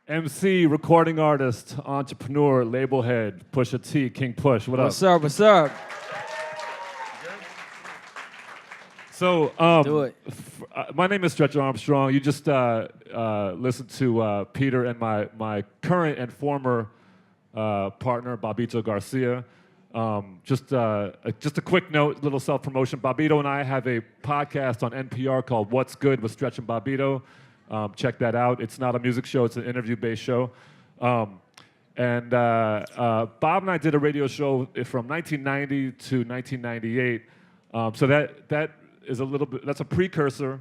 MC, recording artist, entrepreneur, label head, Pusha T, King Push. What up? What's up? What's up? So, Do it. my name is Stretch Armstrong. You just listened to Peter and my current and former partner, Bobbito Garcia. Just a quick note, little self-promotion. Bobbito and I have a podcast on NPR called What's Good with Stretch and Bobbito. Check that out. It's not a music show. It's an interview-based show. Bob and I did a radio show from 1990 to 1998. So that is a little bit, that's a precursor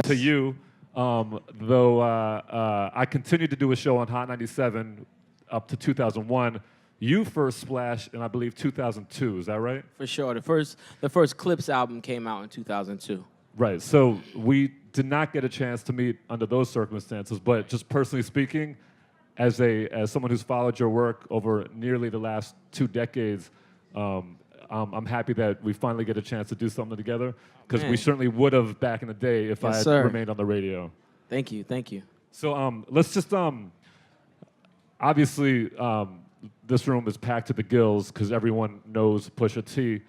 to you. Though I continued to do a show on Hot 97 up to 2001. You first splashed in, I believe, 2002. Is that right? For sure. The first Clipse album came out in 2002. Right. So we did not get a chance to meet under those circumstances, but just personally speaking, as someone who's followed your work over nearly the last 2 decades, I'm happy that we finally get a chance to do something together, because we certainly would have back in the day if I had remained on the radio. Thank you. Thank you. So let's just obviously this room is packed to the gills because everyone knows Pusha T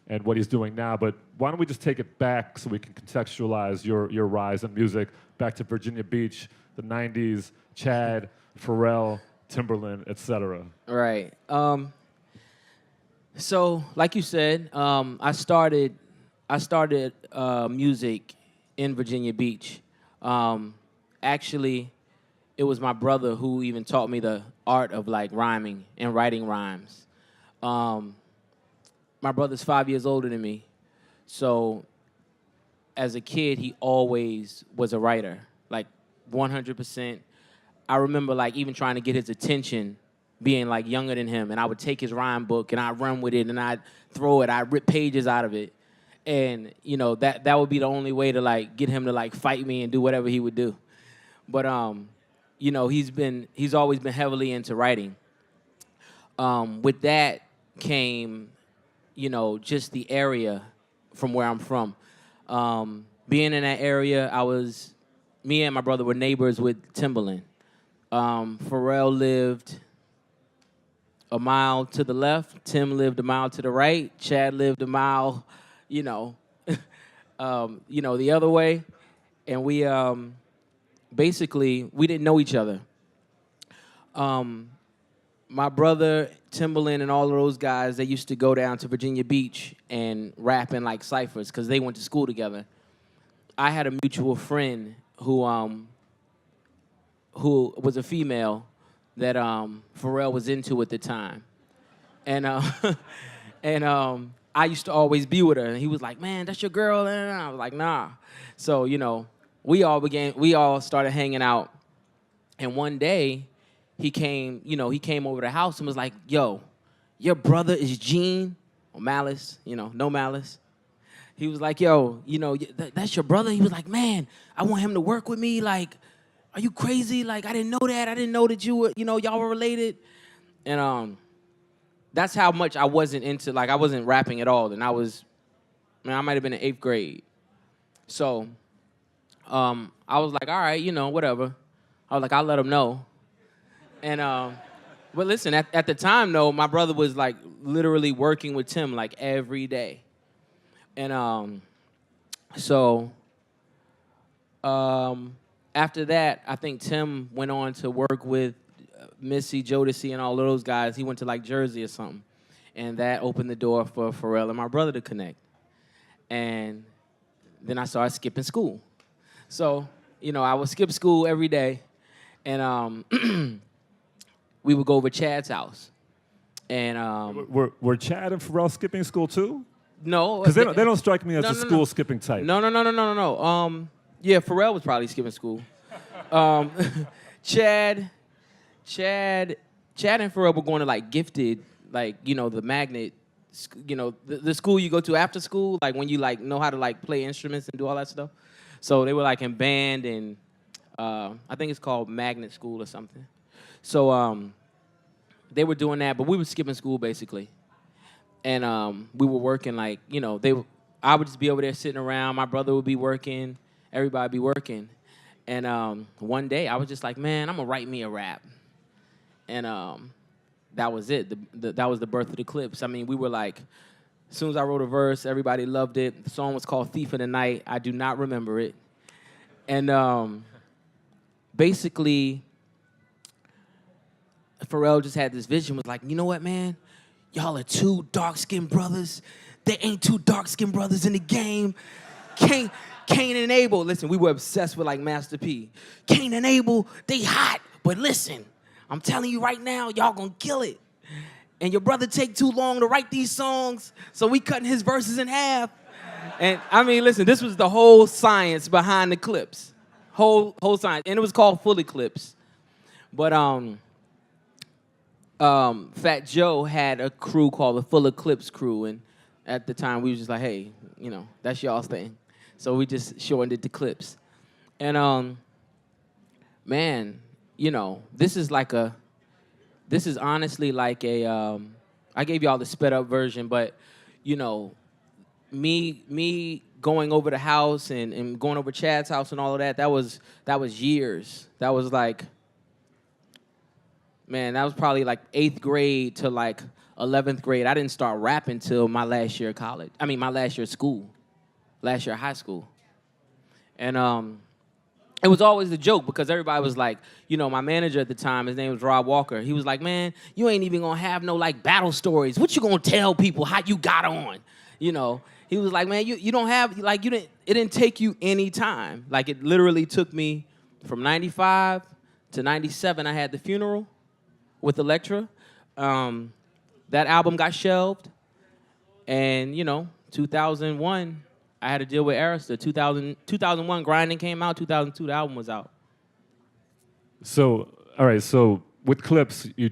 and what he's doing now, but why don't we just take it back so we can contextualize your rise in music back to Virginia Beach, the 90s, Chad, Pharrell, Timberland, etc. Right. So, like you said, I started music in Virginia Beach. Actually, it was my brother who even taught me the art of like rhyming and writing rhymes. My brother's 5 years older than me, so as a kid, he always was a writer, like 100%. I remember like even trying to get his attention, being like younger than him, and I would take his rhyme book and I'd run with it and I'd throw it, I'd rip pages out of it, and you know that would be the only way to like get him to like fight me and do whatever he would do. But you know, he's always been heavily into writing. With that came, you know, just the area from where I'm from. Being in that area, me and my brother were neighbors with Timberland. Pharrell lived a mile to the left. Tim lived a mile to the right. Chad lived a mile, the other way. And we basically didn't know each other. My brother, Timberland, and all of those guys, they used to go down to Virginia Beach and rap in like ciphers because they went to school together. I had a mutual friend who was a female that Pharrell was into at the time. And I used to always be with her, and he was like, "Man, that's your girl," and I was like, "Nah." So, we all started hanging out, and one day he came over the house and was like, "Yo, your brother is Gene," or Malice, no Malice. He was like, "Yo, that's your brother?" He was like, "Man, I want him to work with me. Like, are you crazy? Like, I didn't know that. I didn't know that you were, y'all were related." And that's how much I wasn't into, like, I wasn't rapping at all. And I might have been in 8th grade. So I was like, all right, whatever. I was like, I'll let him know. And but listen, at the time though, my brother was like literally working with Tim like every day. And so after that, I think Tim went on to work with Missy, Jodeci, and all of those guys. He went to like Jersey or something. And that opened the door for Pharrell and my brother to connect. And then I started skipping school. So, I would skip school every day. And we would go over Chad's house. And were Chad and Pharrell skipping school too? No. Because they don't strike me as the school skipping type. No. Yeah, Pharrell was probably skipping school. Chad and Pharrell were going to like Gifted, like, the magnet, the school you go to after school, like when you like know how to like play instruments and do all that stuff. So they were like in band, and I think it's called magnet school or something. So they were doing that, but we were skipping school basically. And we were working like, I would just be over there sitting around. My brother would be working. Everybody would be working. And one day I was just like, man, I'm gonna write me a rap. And that was it. That was the birth of the Clipse. I mean, we were like, as soon as I wrote a verse, everybody loved it. The song was called Thief in the Night. I do not remember it. And basically, Pharrell just had this vision, was like, you know what, man? Y'all are two dark-skinned brothers. There ain't two dark-skinned brothers in the game. Cain and Abel. Listen, we were obsessed with like Master P. Cain and Abel, they hot. But listen, I'm telling you right now, y'all gonna kill it. And your brother take too long to write these songs, so we cutting his verses in half. And I mean, listen, this was the whole science behind the Clipse. Whole science. And it was called Full Eclipse. But Fat Joe had a crew called the Full Eclipse crew, and at the time we was just like, hey, you know, that's y'all's thing. So we just shortened it to Clipse. And man, you know, this is honestly like a I gave y'all the sped up version, but you know, me going over the house and going over Chad's house and all of that was years. That was like, man, that was probably like 8th grade to like 11th grade. I didn't start rapping till my last year of college. I mean, my last year of school. Last year of high school. And it was always a joke because everybody was like, you know, my manager at the time, his name was Rob Walker. He was like, man, you ain't even gonna have no like battle stories. What you gonna tell people how you got on? You know, he was like, man, you don't have, like, it didn't take you any time. Like, it literally took me from 95 to 97. I had The Funeral with Elektra. That album got shelved. And, you know, 2001, I had to deal with Arista. 2001, Grinding came out. 2002, the album was out. So, all right, so with Clipse, you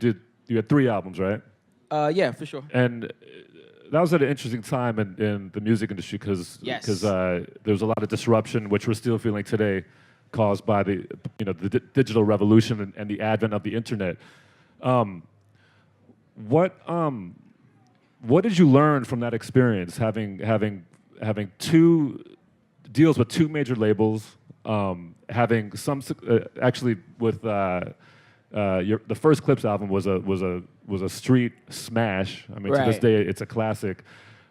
had 3 albums, right? Yeah, for sure. And that was at an interesting time in the music industry because there was a lot of disruption, which we're still feeling today, caused by the digital revolution and the advent of the internet. What did you learn from that experience, having 2 deals with 2 major labels, having some actually with the first Clipse album was a street smash. I mean, to this day, it's a classic.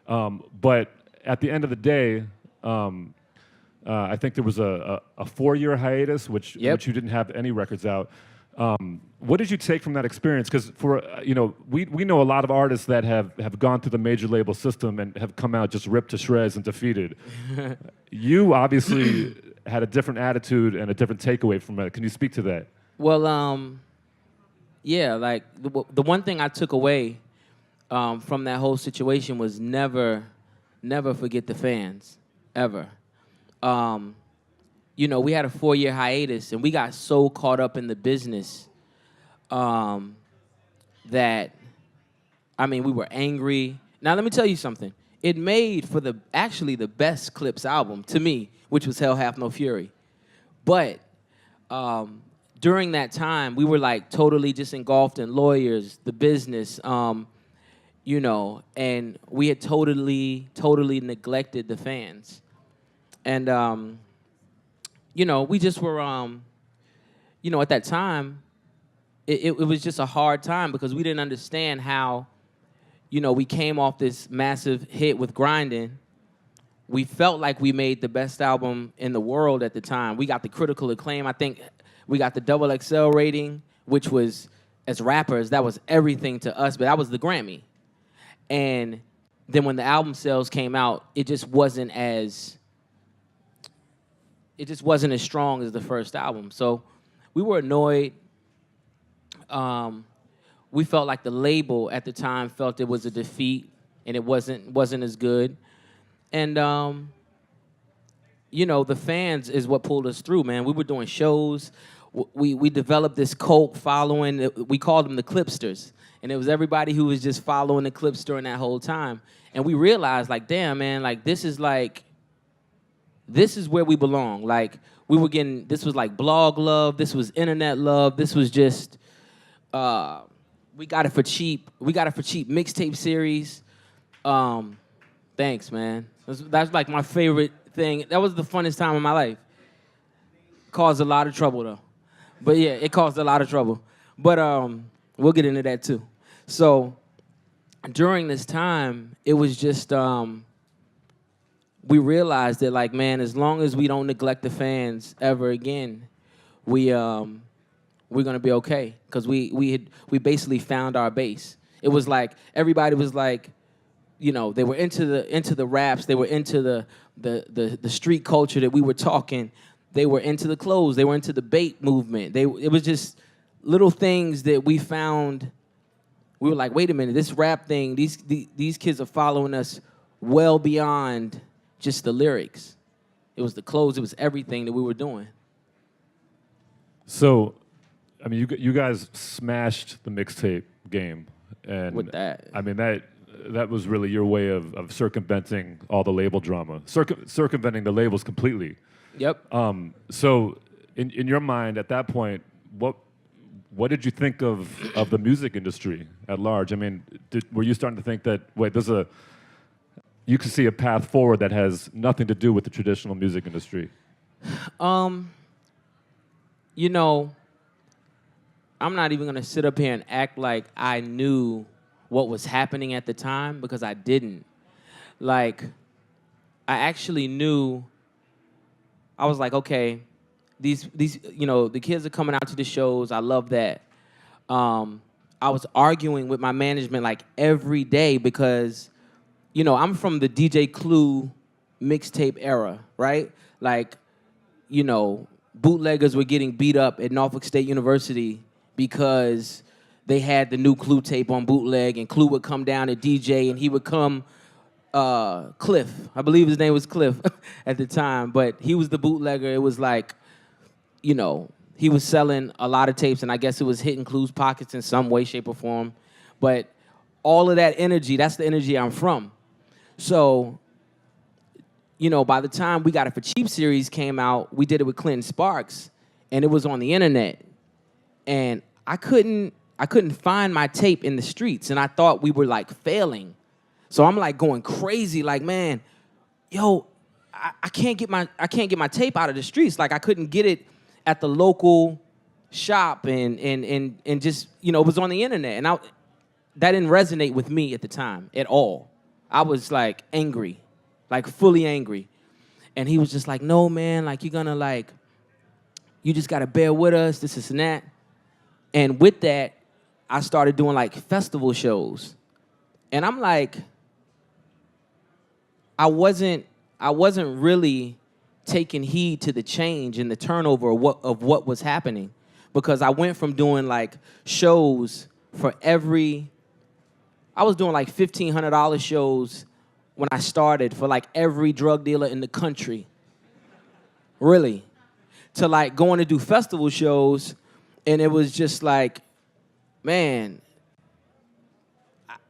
But at the end of the day, I think there was a 4-year hiatus, which you didn't have any records out. What did you take from that experience? Because we know a lot of artists that have gone through the major label system and have come out just ripped to shreds and defeated. You obviously had a different attitude and a different takeaway from it. Can you speak to that? Well, yeah, like the one thing I took away from that whole situation was never forget the fans, ever. You know, we had a 4-year hiatus, and we got so caught up in the business that, I mean, we were angry. Now, let me tell you something. It made for actually the best Clipse album to me, which was Hell Hath No Fury. But during that time, we were like totally just engulfed in lawyers, the business, you know, and we had totally neglected the fans. And you know, we just were, you know, at that time, it was just a hard time because we didn't understand how, you know, we came off this massive hit with Grinding. We felt like we made the best album in the world at the time. We got the critical acclaim. I think we got the XXL rating, which was, as rappers, that was everything to us, but that was the Grammy. And then when the album sales came out, it just wasn't as strong as the first album. So we were annoyed. We felt like the label at the time felt it was a defeat and it wasn't as good. And you know, the fans is what pulled us through, man. We were doing shows. We developed this cult following. We called them the Clipsters. And it was everybody who was just following the Clipse during that whole time. And we realized, like, damn, man, like, this is where we belong. Like, this was like blog love. This was internet love. This was just, we got it for cheap. We got it for cheap mixtape series. Thanks, man. That's like my favorite thing. That was the funnest time of my life. Caused a lot of trouble though. But yeah, it caused a lot of trouble. But we'll get into that too. So during this time, it was just we realized that like, man, as long as we don't neglect the fans ever again, we're gonna be okay. Cause we basically found our base. It was like everybody was like, you know, they were into the raps, they were into the street culture that we were talking. They were into the clothes, they were into the bait movement. It was just little things that we found. We were like, wait a minute, this rap thing, these kids are following us well beyond just the lyrics. It was the clothes, it was everything that we were doing. So, I mean, you guys smashed the mixtape game, and With that. I mean that was really your way of circumventing all the label drama, circumventing the labels completely. Yep. So, in your mind at that point, what did you think of the music industry at large? I mean, were you starting to think that wait, you can see a path forward that has nothing to do with the traditional music industry? You know, I'm not even gonna sit up here and act like I knew what was happening at the time because I didn't. Like, I actually knew. I was like, okay, these you know, the kids are coming out to the shows. I love that. I was arguing with my management like every day because, you know, I'm from the DJ Clue mixtape era, right? Like, you know, bootleggers were getting beat up at Norfolk State University because they had the new Clue tape on bootleg, and Clue would come down and DJ, and he would come, Cliff. I believe his name was Cliff at the time, but he was the bootlegger. It was like, you know, he was selling a lot of tapes, and I guess it was hitting Clue's pockets in some way, shape, or form. But all of that energy, that's the energy I'm from. So, you know, by the time We Got It for Cheap series came out, we did it with Clinton Sparks, and it was on the internet. And I couldn't find my tape in the streets, and I thought we were like failing. So I'm like going crazy, like, man, yo, I can't get my tape out of the streets. Like, I couldn't get it at the local shop, and just, you know, it was on the internet, and that didn't resonate with me at the time at all. I was like angry, like fully angry. And he was just like, no, man, like, you're gonna, like, you just gotta bear with us, this and that. And with that, I started doing like festival shows. And I'm like, I wasn't really taking heed to the change and the turnover of what was happening, because I went from doing like shows for I was doing like $1,500 shows when I started for like every drug dealer in the country, really, to like going to do festival shows, and it was just like, man,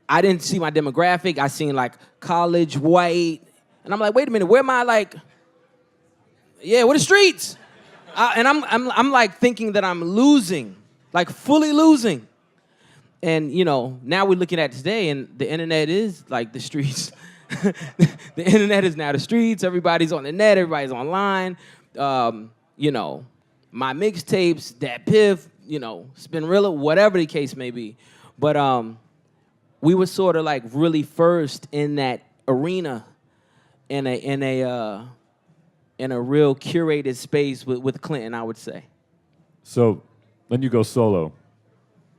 I didn't see my demographic. I seen like college, white, and I'm like, wait a minute, where am I? Like, yeah, where the streets? And I'm like thinking that I'm losing, like fully losing. And, you know, now we're looking at today, and the internet is like the streets. The internet is now the streets. Everybody's on the net. Everybody's online. You know, my mixtapes, that Piff, you know, Spinrilla, whatever the case may be. But we were sort of like really first in that arena, in a real curated space with Clinton, I would say. So then you go solo.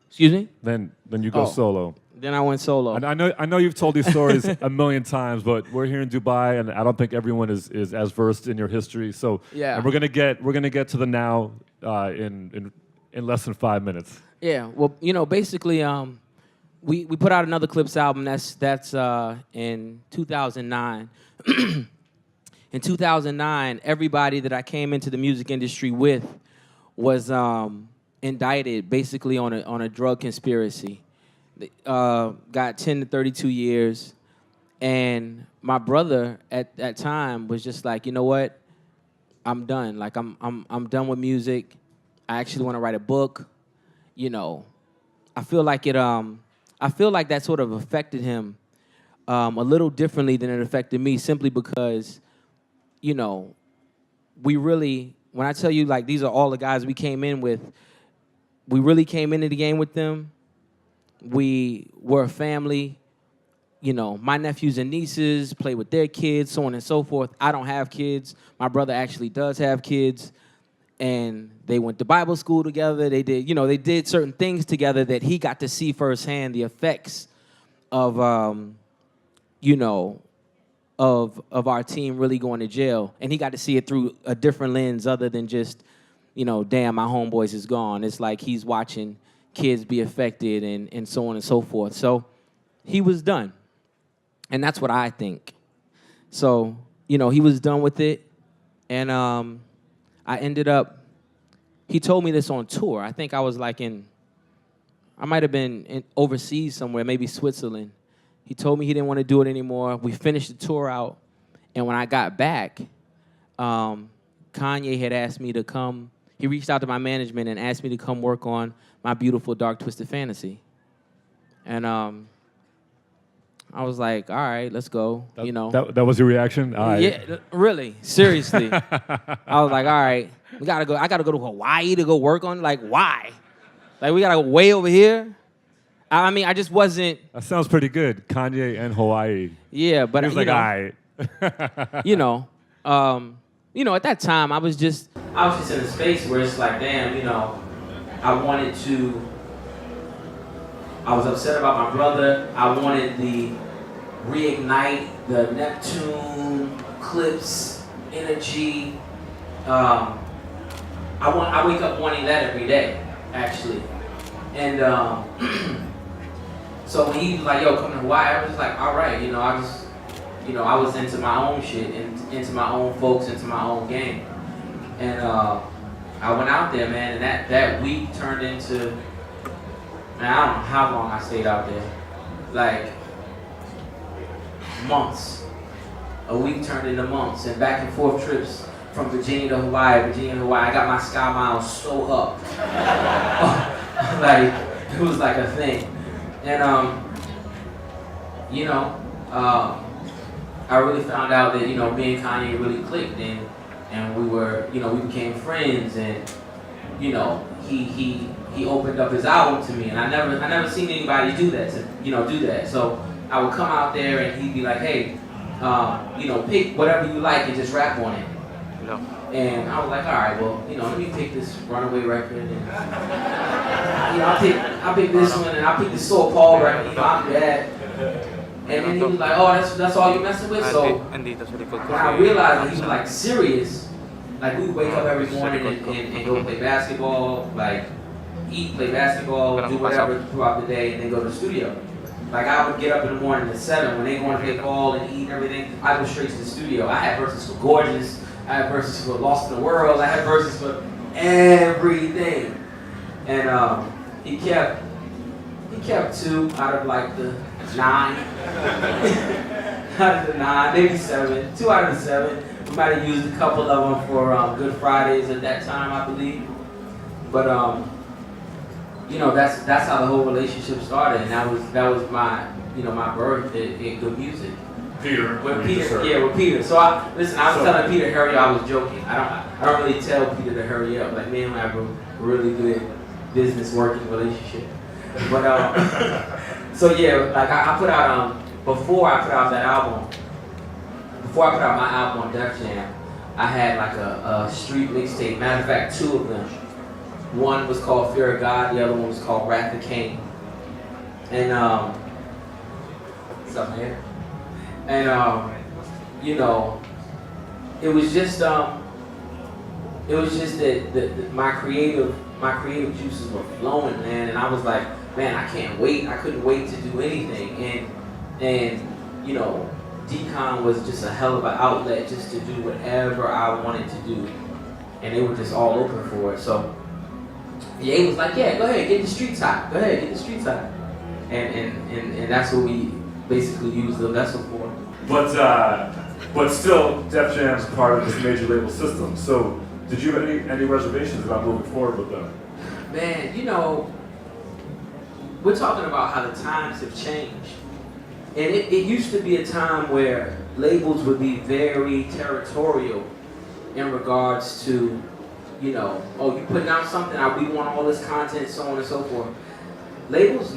Excuse me? Then you go solo. Then I went solo. And I know you've told these stories a million times, but we're here in Dubai, and I don't think everyone is as versed in your history. So yeah, and we're gonna get to the now in less than 5 minutes. Yeah. Well, you know, basically, we put out another Clipse album. That's in 2009. In 2009, everybody that I came into the music industry with was indicted basically on a drug conspiracy. Got 10 to 32 years. And my brother at that time was just like, you know what? I'm done. Like, I'm done with music. I actually want to write a book. You know, I feel like that sort of affected him a little differently than it affected me, simply because, you know, we really when I tell you, like, these are all the guys we came in with, we really came into the game with them. We were a family. You know, my nephews and nieces play with their kids, so on and so forth. I don't have kids. My brother actually does have kids. And they went to Bible school together. They did certain things together that he got to see firsthand the effects of, of our team really going to jail. And he got to see it through a different lens other than just, damn, my homeboys is gone. It's like he's watching kids be affected and so on and so forth. So he was done. And that's what I think. So, he was done with it. And I ended up, he told me this on tour. I think I was like I might have been overseas somewhere, maybe Switzerland. He told me he didn't want to do it anymore. We finished the tour out. And when I got back, Kanye had asked me to come. He reached out to my management and asked me to come work on my beautiful Dark Twisted Fantasy. And I was like, all right, let's go. That was your reaction? All right. Yeah, really, seriously. I was like, all right, we gotta go. I gotta go to Hawaii to go work on. Like, why? Like, we gotta go way over here. I mean, I just wasn't. That sounds pretty good. Kanye and Hawaii. Yeah, but he was like, all right. At that time, I was just in a space where it's like, damn, I was upset about my brother. I wanted the reignite the Neptune, Clipse, energy. I wake up wanting that every day, actually. And so when he was like, yo, come to Hawaii, I was just like, all right, I was into my own shit, into my own folks, into my own game. And I went out there, man, and that week turned into, man, I don't know how long I stayed out there. Like, months. A week turned into months, and back and forth trips from Virginia to Hawaii, I got my Sky Miles so up. Like, it was like a thing. And, I really found out that, me and Kanye really clicked, and we were, we became friends, and, he opened up his album to me, and I never seen anybody do that. So I would come out there, and he'd be like, hey, pick whatever you like and just rap on it. And I was like, all right, well, let me pick this Runaway record, and I'll pick this one, and I'll pick the Soul Paul record. I'll do that. And then he was like, oh, that's all you messing with? So when I realized that he was like serious, like we would wake up every morning and go play basketball, like eat, play basketball, do whatever throughout the day, and then go to the studio. Like I would get up in the morning at 7 when they go and play ball and eat and everything. I go straight to the studio. I had verses for Gorgeous. I had verses for Lost in the World. I had verses for everything. And he kept 2 out of like the 9. Out of the 9, maybe 7. 2 out of the 7. We might have used a couple of them for Good Fridays at that time, I believe. But that's how the whole relationship started, and that was my my birth in good music. With Peter. So I was telling Peter to hurry up. I was joking. I don't really tell Peter to hurry up. Like me and him have a really good business working relationship. But so yeah, like I put out before I put out that album. Before I put out my album on Def Jam, I had like a street mixtape. Matter of fact, 2 of them. One was called Fear of God. The other one was called Wrath of Cain. And what's up, man? And it was just that my creative juices were flowing, man. And I was like, man, I can't wait. I couldn't wait to do anything. And Decon was just a hell of an outlet just to do whatever I wanted to do, and they were just all open for it. So Ye was like, yeah, go ahead, get the streets hot. Go ahead, get the streets hot. And that's what we basically used the vessel for. But still, Def Jam's part of this major label system. So did you have any reservations about moving forward with them? Man, we're talking about how the times have changed. And it used to be a time where labels would be very territorial in regards to you know, oh, you putting out something, we want all this content, so on and so forth. Labels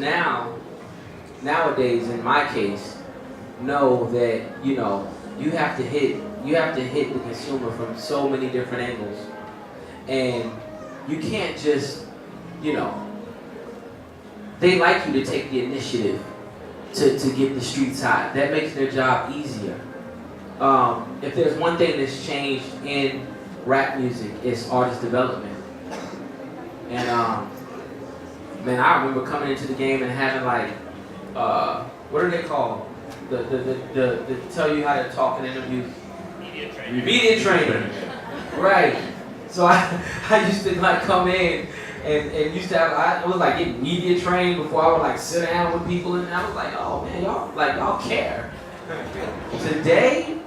nowadays, in my case, know that, you know, you have to hit the consumer from so many different angles. And you can't just, you know, they like you to take the initiative to get the streets hot. That makes their job easier. If there's one thing that's changed in rap music, it's artist development. And man, I remember coming into the game and having like, what are they called? The tell you how to talk in interviews. Media training. Right. So I used to like come in and used to have, I was like getting media trained before I would like sit down with people, and I was like, oh man, y'all care. Today,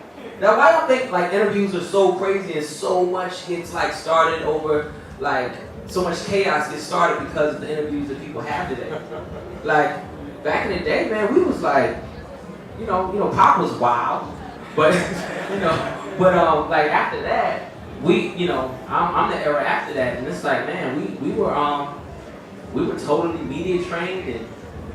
now why do I think like interviews are so crazy and so much gets like started over, like so much chaos gets started because of the interviews that people have today. Like back in the day, man, we was like, you know, pop was wild, but like after that, I'm the era after that, and it's like, man, we were totally media trained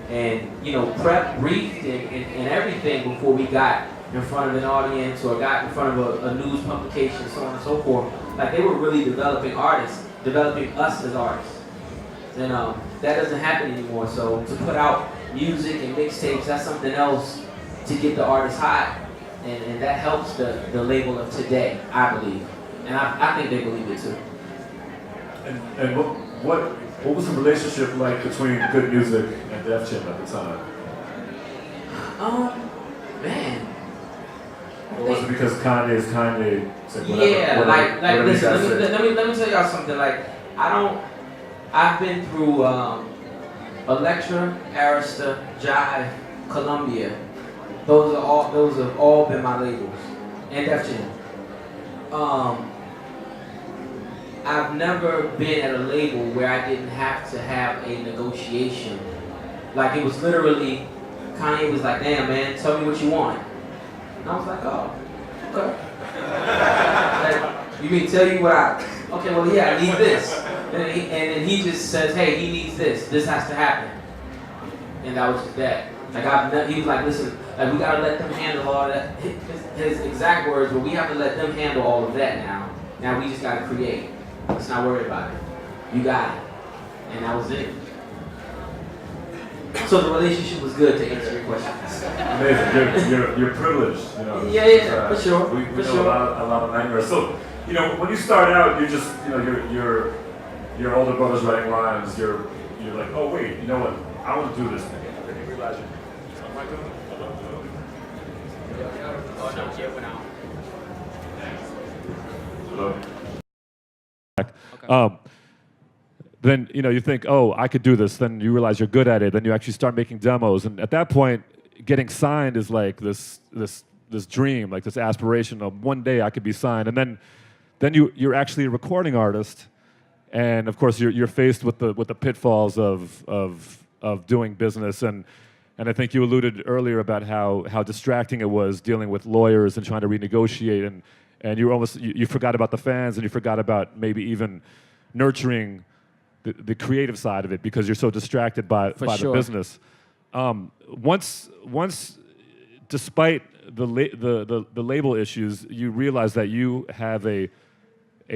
and you know, prep, briefed, and everything before we got in front of an audience or got in front of a news publication, so on and so forth. Like they were really developing artists, developing us as artists, and that doesn't happen anymore. So to put out music and mixtapes, that's something else to get the artist hot, and that helps the label of today, I believe. And I think they believe it too. And what was the relationship like between good music and Def Jam at the time? Man. Or was it because Kanye's Kanye? Said whatever, Yeah, whatever listen, let me tell y'all something. Like I've been through Elektra, Arista, Jive, Columbia. Those have all been my labels, and Def Jam. I've never been at a label where I didn't have to have a negotiation. Like it was literally, Kanye was like, damn man, tell me what you want. And I was like, oh, okay. Like, you mean tell you what okay, well yeah, I need this. And then he just says, hey, he needs this. This has to happen. And that was just that. Like he was like, listen, like we gotta let them handle all that. His exact words were, we have to let them handle all of that now. Now we just gotta create. Let's not worry about it. You got it. And that was it. So the relationship was good, to answer your question. Amazing. You're privileged, you know. Yeah, for sure. We know a lot of nightmares. So, you know, when you start out, you're just, you know, your older brother's writing rhymes. You're like, oh wait, you know what? I want to do this thing. Then you realize you. Am I doing? Oh no, Jay went out. Hello. Okay. Then you know you think, oh, I could do this. Then you realize you're good at it. Then you actually start making demos, and at that point, getting signed is like this dream, like this aspiration of one day I could be signed. And then you're actually a recording artist, and of course you're faced with the pitfalls of doing business. And I think you alluded earlier about how distracting it was dealing with lawyers and trying to renegotiate, and you forgot about the fans, and you forgot about maybe even nurturing the creative side of it because you're so distracted by the business. Once, despite the label issues, you realize that you have a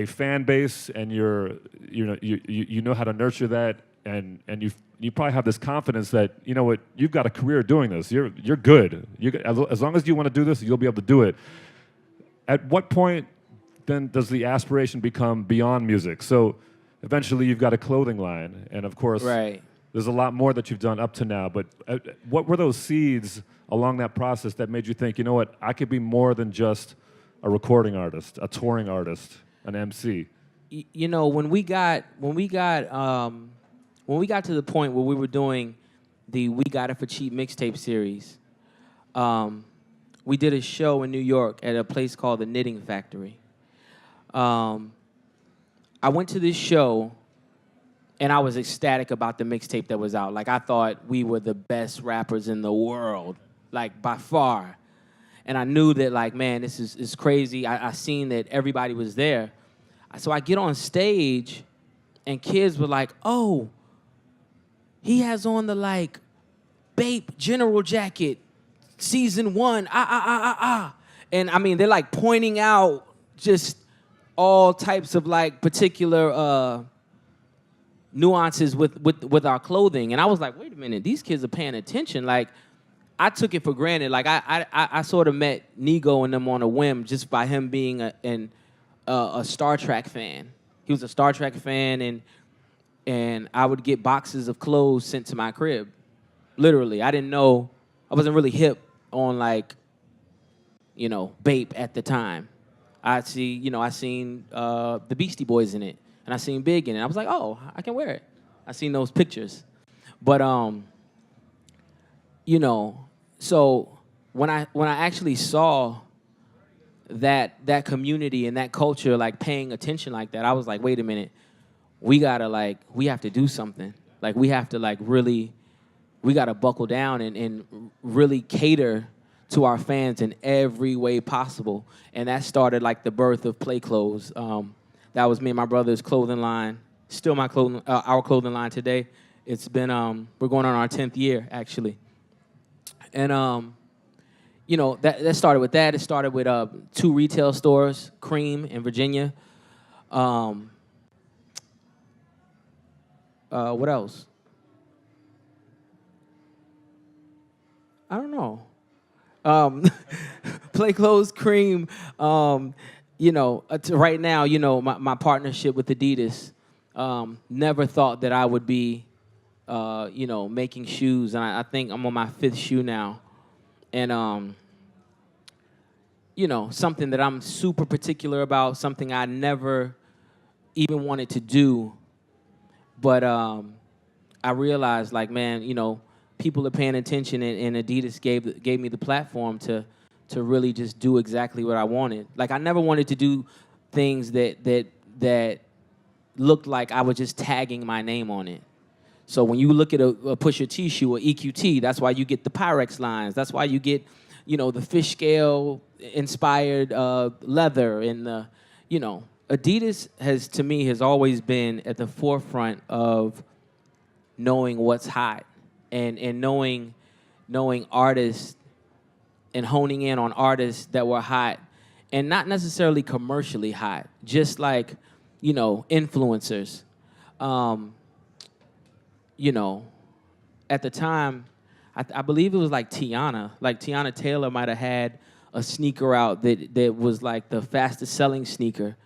fan base, and you know how to nurture that, and you probably have this confidence that, you know what, you've got a career doing this. You're good. As long as you want to do this, you'll be able to do it. At what point then does the aspiration become beyond music? So eventually you've got a clothing line, and of course there's a lot more that you've done up to now, but what were those seeds along that process that made you think, you know what, I could be more than just a recording artist, a touring artist, an MC? You know, when we got to the point where we were doing the We Got It for Cheap mixtape series, we did a show in New York at a place called the Knitting Factory. I went to this show, and I was ecstatic about the mixtape that was out. Like, I thought we were the best rappers in the world, like, by far. And I knew that, like, man, this is crazy. I seen that everybody was there. So I get on stage, and kids were like, "Oh, he has on the like Bape General Jacket, season 1, And I mean, they're like pointing out just all types of like particular nuances with our clothing. And I was like, wait a minute, these kids are paying attention. Like, I took it for granted. Like, I sort of met Nigo and them on a whim just by him being a Star Trek fan. He was a Star Trek fan, and I would get boxes of clothes sent to my crib. Literally. I didn't know, I wasn't really hip on like, Bape at the time. I seen the Beastie Boys in it, and I seen Big in it. I was like, oh, I can wear it. I seen those pictures. But, so when I actually saw that community and that culture like paying attention like that, I was like, wait a minute, we have to do something. Like, we have to like really, we gotta buckle down and really cater to our fans in every way possible. And that started like the birth of Play Clothes. That was me and my brother's clothing line. Still our clothing line today. It's been, we're going on our 10th year actually. And that started with that. It started with 2 retail stores, Cream in Virginia. What else? I don't know. Play Clothes, Cream. Right now, my partnership with Adidas. Never thought that I would be, making shoes, and I think I'm on my 5th shoe now. And something that I'm super particular about, something I never even wanted to do, but I realized, like, man, people are paying attention, and Adidas gave me the platform to really just do exactly what I wanted. Like, I never wanted to do things that looked like I was just tagging my name on it. So when you look at a Pusha T shoe or EQT, that's why you get the Pyrex lines. That's why you get, the fish scale inspired leather, and Adidas has always been at the forefront of knowing what's hot and knowing artists and honing in on artists that were hot and not necessarily commercially hot, just like, influencers. At the time, I believe it was like Tiana. Like, Tiana Taylor might have had a sneaker out that was like the fastest selling sneaker.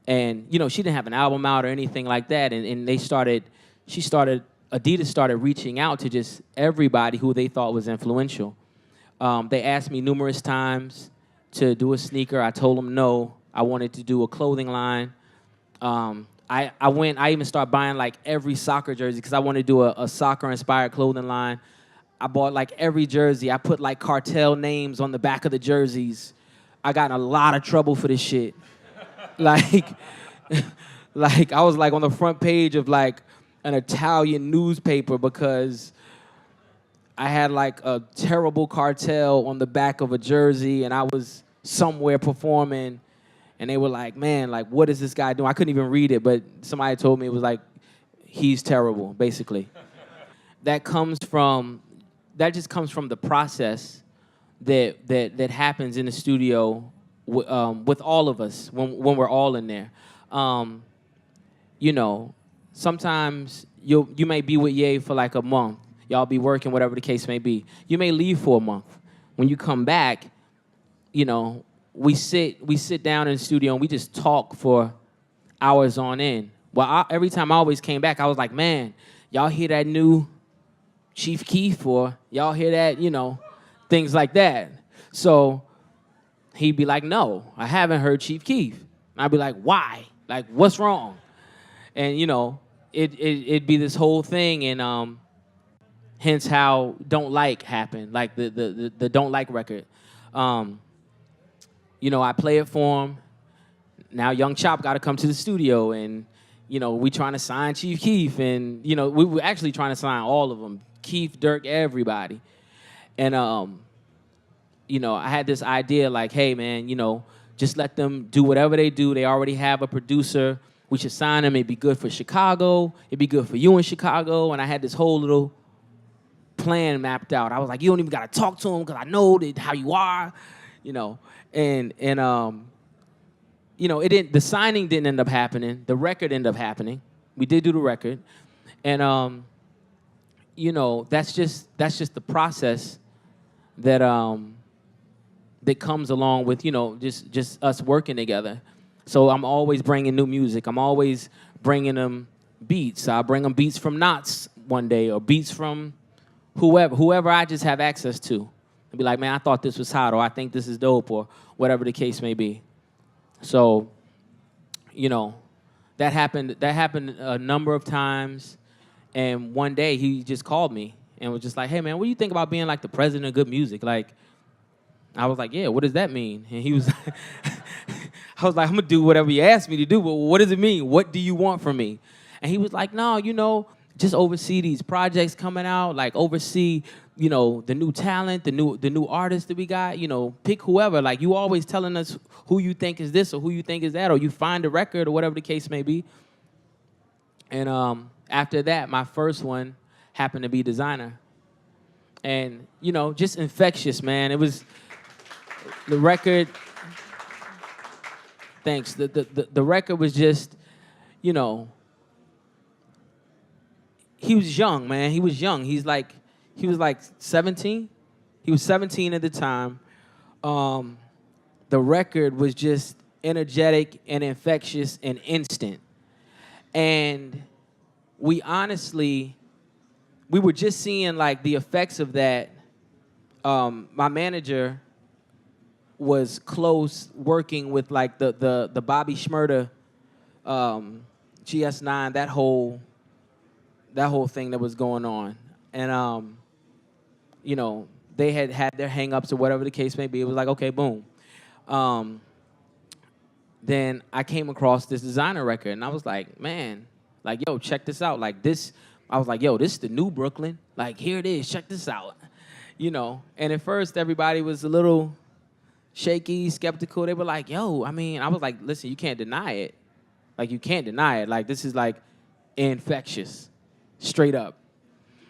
And, she didn't have an album out or anything like that. And Adidas started reaching out to just everybody who they thought was influential. They asked me numerous times to do a sneaker. I told them no. I wanted to do a clothing line. I even started buying like every soccer jersey because I wanted to do a soccer-inspired clothing line. I bought like every jersey. I put like cartel names on the back of the jerseys. I got in a lot of trouble for this shit. Like I was like on the front page of like an Italian newspaper because I had like a terrible cartel on the back of a jersey, and I was somewhere performing, and they were like, man, like, what is this guy doing? I couldn't even read it, but somebody told me it was like, he's terrible, basically. That just comes from the process that happens in the studio with all of us when we're all in there. Sometimes you may be with Ye for like a month. Y'all be working, whatever the case may be. You may leave for a month. When you come back, we sit down in the studio and we just talk for hours on end. Well, every time I always came back, I was like, man, y'all hear that new Chief Keef, or y'all hear that, things like that. So he'd be like, no, I haven't heard Chief Keef. And I'd be like, why? Like, what's wrong? And, it'd be this whole thing, and hence how Don't Like happened, like the Don't Like record. I play it for him. Now Young Chop got to come to the studio, and, we trying to sign Chief Keef, and, we were actually trying to sign all of them, Keef, Dirk, everybody. And, I had this idea like, hey, man, just let them do whatever they do. They already have a producer. We should sign them. It'd be good for Chicago. It'd be good for you in Chicago. And I had this whole little plan mapped out. I was like, you don't even got to talk to them because I know how you are, you know. And you know, the signing didn't end up happening. The record ended up happening. We did do the record. And, you know, that's just the process that that comes along with, you know, just us working together. So I'm always bringing new music. I'm always bringing them beats. I bring them beats from Knots one day or beats from whoever I just have access to. I'd be like, man, I thought this was hot, or I think this is dope, or whatever the case may be. So, you know, that happened a number of times. And one day he just called me and was just like, hey, man, what do you think about being like the president of good music? Like, I was like, yeah, what does that mean? And he was I was like, I'm going to do whatever you ask me to do, but what does it mean? What do you want from me? And he was like, no, you know, just oversee these projects coming out, like oversee, you know, the new talent, the new artists that we got, you know, pick whoever. Like, you always telling us who you think is this or who you think is that, or you find a record or whatever the case may be. And after that, my first one happened to be Designer. And, you know, just infectious, man. It was the record. Thanks. The record was just, you know, he was young, man. He was young. He was like 17. He was 17 at the time. The record was just energetic and infectious and instant. And we were just seeing like the effects of that. My manager was close working with like the Bobby Shmurda, GS9, that whole thing that was going on. And, you know, they had their hang-ups or whatever the case may be. It was like, okay, boom. Then I came across this Designer record, and I was like, man, like, yo, check this out. Like, this, I was like, yo, this is the new Brooklyn. Like, here it is. Check this out. You know, and at first everybody was a little shaky, skeptical. They were like, yo, I mean, I was like, listen, you can't deny it. Like, you can't deny it. Like, this is, like, infectious, straight up.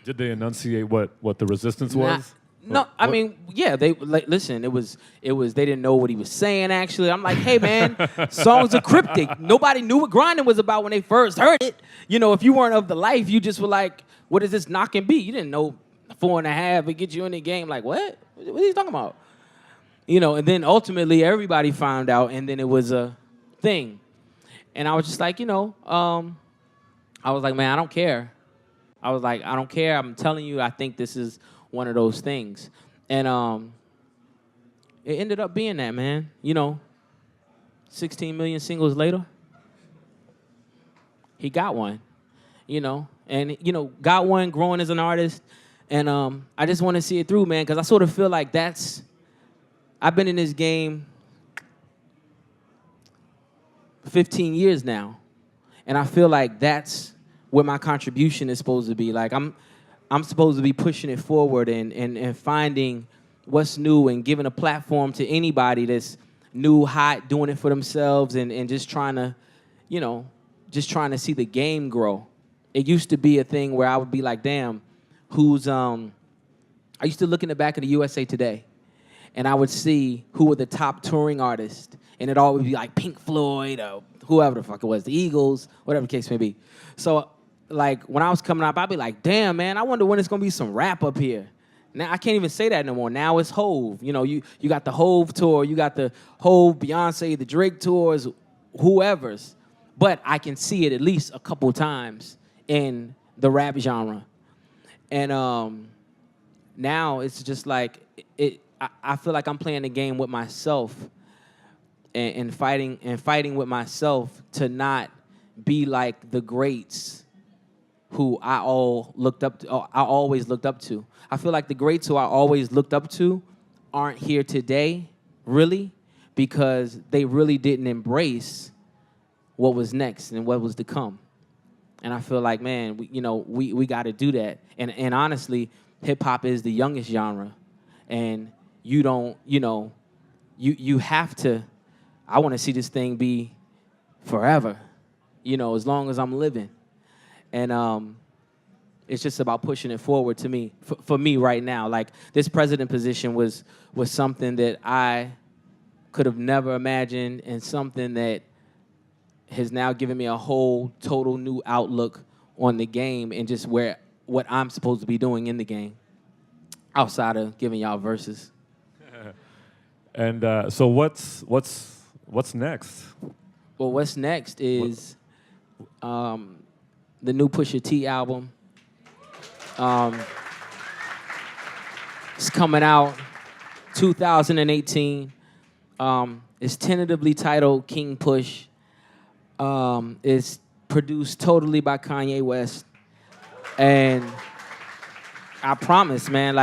Did they enunciate what the resistance was? No, I mean, yeah, they like, listen, it was they didn't know what he was saying, actually. I'm like, hey, man, songs are cryptic. Nobody knew what grinding was about when they first heard it. You know, if you weren't of the life, you just were like, what is this knocking beat? You didn't know 4.5 would get you in the game. Like, what? What are you talking about? You know, and then ultimately everybody found out, and then it was a thing. And I was just like, you know, I was like, man, I don't care. I was like, I don't care. I'm telling you, I think this is one of those things. And it ended up being that, man. You know, 16 million singles later, he got one, you know. And, you know, got one, growing as an artist. And I just want to see it through, man, because I sort of feel like I've been in this game 15 years now. And I feel like that's where my contribution is supposed to be. Like, I'm supposed to be pushing it forward and finding what's new and giving a platform to anybody that's new, hot, doing it for themselves and just trying to, you know, just trying to see the game grow. It used to be a thing where I would be like, damn, I used to look in the back of the USA Today, and I would see who were the top touring artists, and it always be like Pink Floyd or whoever the fuck it was, the Eagles, whatever the case may be. So, like, when I was coming up, I'd be like, damn, man, I wonder when it's going to be some rap up here. Now, I can't even say that no more. Now it's Hove. You know, you got the Hove tour, you got the Hove, Beyonce, the Drake tours, whoever's. But I can see it at least a couple times in the rap genre. And now it's just like, I feel like I'm playing the game with myself and fighting with myself to not be like the greats who I always looked up to. I feel like the greats who I always looked up to aren't here today, really, because they really didn't embrace what was next and what was to come. And I feel like, man, we got to do that. And honestly, hip hop is the youngest genre, and you have to I want to see this thing be forever, as long as I'm living. And it's just about pushing it forward to me, for me right now. Like, this president position was something that I could have never imagined, and something that has now given me a whole total new outlook on the game and just what I'm supposed to be doing in the game outside of giving y'all verses. And so what's next? Well, what's next is the new Pusha T album. It's coming out 2018. It's tentatively titled King Push. It's produced totally by Kanye West. And I promise, man,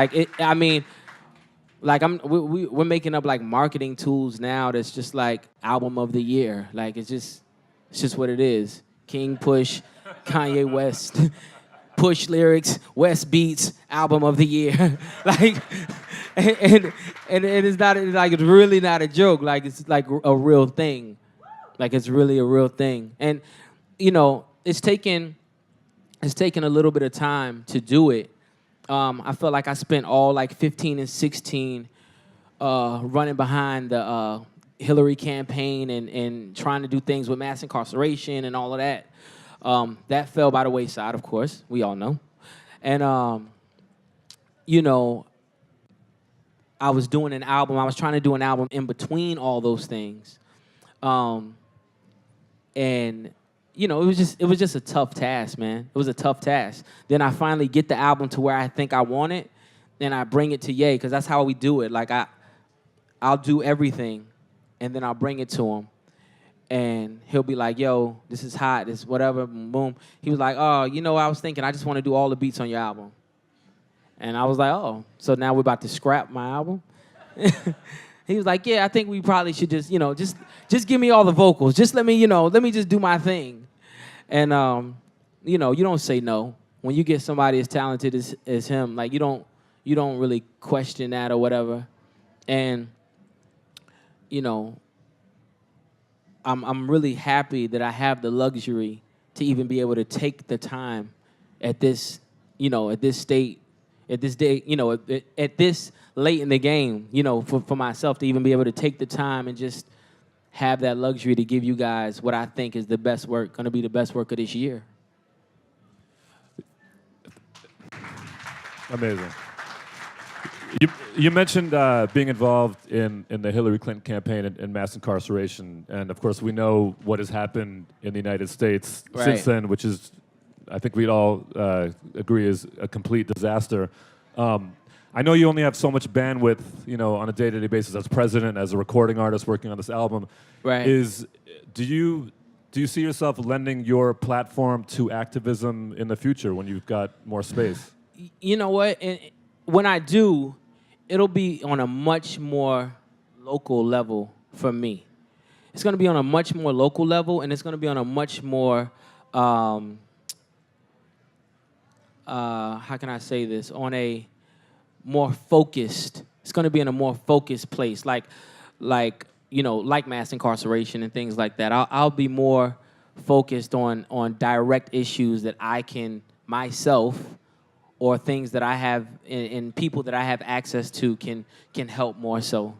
we're making up like marketing tools now that's just like album of the year. Like, it's just what it is. King Push, Kanye West, Push lyrics, West beats, album of the year. Like, and it's not like, it's really not a joke. Like, it's like a real thing. Like, it's really a real thing. And it's taken a little bit of time to do it. I felt like I spent all like 15 and 16 running behind the Hillary campaign and trying to do things with mass incarceration and all of that. That fell by the wayside, of course. We all know. And, I was doing an album. I was trying to do an album in between all those things. And it was just a tough task, man. It was a tough task. Then I finally get the album to where I think I want it, and I bring it to Ye, because that's how we do it. Like, I'll do everything, and then I'll bring it to him, and he'll be like, yo, this is hot, this whatever, boom, boom. He was like, oh, I was thinking, I just want to do all the beats on your album. And I was like, oh, so now we're about to scrap my album? He was like, yeah, I think we probably should just give me all the vocals. Just let me just do my thing. And, you don't say no. When you get somebody as talented as him, like, you don't really question that or whatever. And, I'm really happy that I have the luxury to even be able to take the time at this state, at this day, at this late in the game, for myself to even be able to take the time and just have that luxury to give you guys what I think is the best work, going to be the best work of this year. Amazing. You mentioned being involved in the Hillary Clinton campaign and mass incarceration, and of course we know what has happened in the United States since then, which is, I think we'd all agree, is a complete disaster. I know you only have so much bandwidth, on a day-to-day basis as president, as a recording artist working on this album. Right. Do you see yourself lending your platform to activism in the future when you've got more space? You know what? And when I do, it'll be on a much more local level for me. It's going to be on a much more local level, and it's going to be on a much more, how can I say this? On a more focused. It's going to be in a more focused place, like mass incarceration and things like that. I'll be more focused on direct issues that I can myself, or things that I have and people that I have access to can help more so,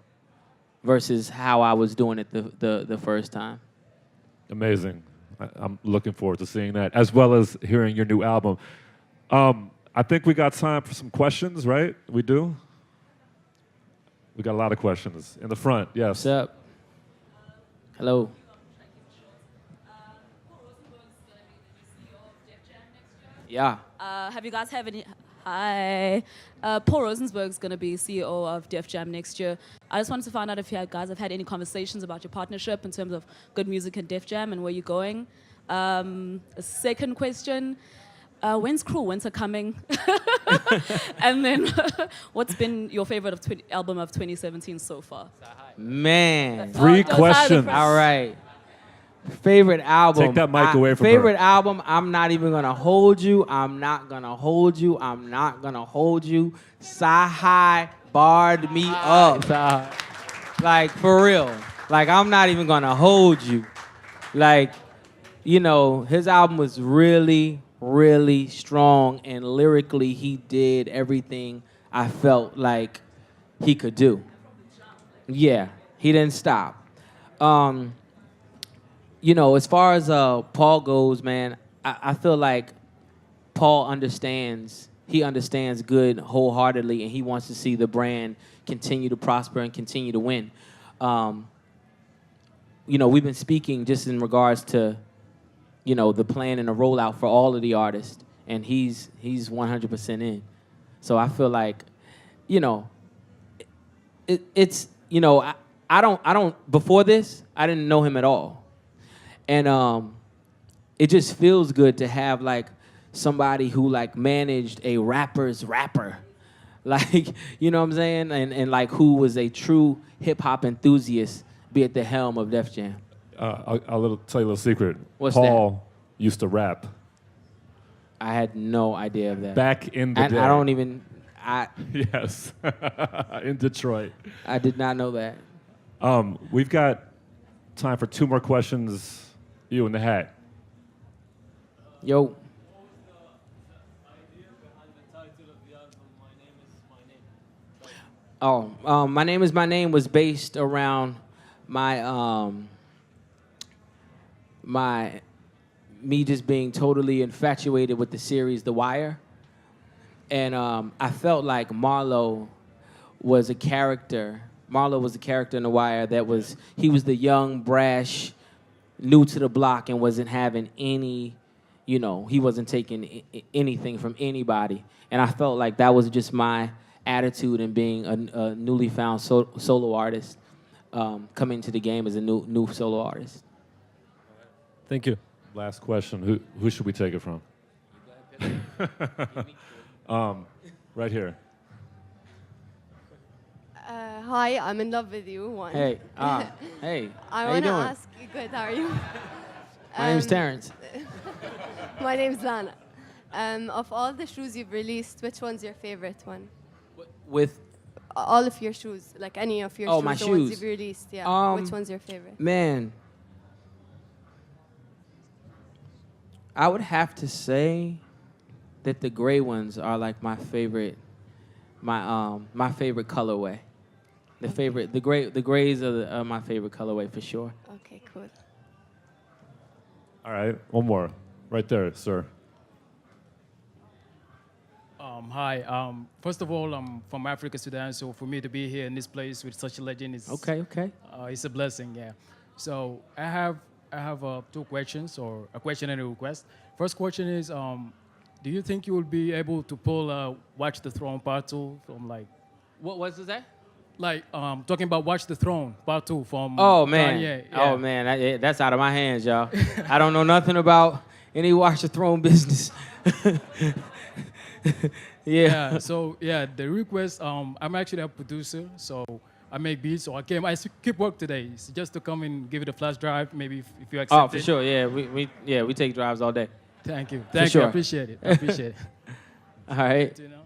versus how I was doing it the first time. Amazing. I'm looking forward to seeing that, as well as hearing your new album. I think we got time for some questions, right? We do? We got a lot of questions. In the front, yes. What's up? Hello. Yeah. Have you guys have any... Hi. Paul Rosenberg's going to be CEO of Def Jam next year. I just wanted to find out if you guys have had any conversations about your partnership in terms of good music and Def Jam and where you're going. A second question... when's Cruel Winter coming? And then, what's been your favorite album of 2017 so far? Man. 3 questions. All right. Favorite album. Take that mic away from favorite her. album, I'm not even going to hold you. I'm not going to hold you. I'm not going to hold you. Sci-Hi barred me up. Like, for real. Like, I'm not even gonna hold you. Like, you know, his album was really, really strong, and lyrically, he did everything I felt like he could do. Yeah, he didn't stop. Um, you know, as far as Paul goes, man, I feel like Paul understands. He understands good wholeheartedly, and he wants to see the brand continue to prosper and continue to win. You know, we've been speaking just in regards to, you know, the plan and the rollout for all of the artists, and he's 100% in. So I feel like, you know, it's you know, I don't before this I didn't know him at all, and it just feels good to have like somebody who like managed a rapper's rapper, like, you know what I'm saying, and like who was a true hip hop enthusiast be at the helm of Def Jam. I'll tell you a little secret. What's Paul used to rap I had no idea of that. back in the day. I don't even. Yes, in Detroit. I did not know that. We've got time for 2 more questions. You in the hat. Yo. Oh, My Name Is My Name was based around my me just being totally infatuated with the series The Wire. And I felt like Marlo was a character. Marlo was a character in The Wire he was the young, brash, new to the block and wasn't having any, you know, he wasn't taking anything from anybody. And I felt like that was just my attitude in being a newly found solo artist, coming to the game as a new solo artist. Thank you. Last question. Who should we take it from? Right here. Hi, I'm in love with you. One. Hey, hey. I How you want to doing? ask you, good, how are you? My name's Terrence. My name's Lana. Of all the shoes you've released, which one's your favorite one? With All of your shoes, like any of your shoes, my the ones shoes. you've released, yeah. Which Um, one's your favorite? Man, I would have to say that the gray ones are like my favorite, my favorite colorway. The grays are my favorite colorway for sure. Okay, cool. All right, one more. Right there, sir. Hi. First of all, I'm from Africa, Sudan. So for me to be here in this place with such a legend is Okay. it's a blessing. Yeah. So I have 2 questions, or a question and a request. First question is, do you think you will be able to pull Watch the Throne Part 2 from like What was that? talking about Watch the Throne Part 2 from Oh man. Kanye? Yeah. Oh man, that's out of my hands, y'all. I don't know nothing about any Watch the Throne business. Yeah. So yeah, the request. I'm actually a producer, so I make beats. So I skip work today, it's just to come and give it a flash drive. Maybe if you accept Oh, for it. sure. Yeah, we take drives all day. Thank you. sure. I appreciate it. All right. You know?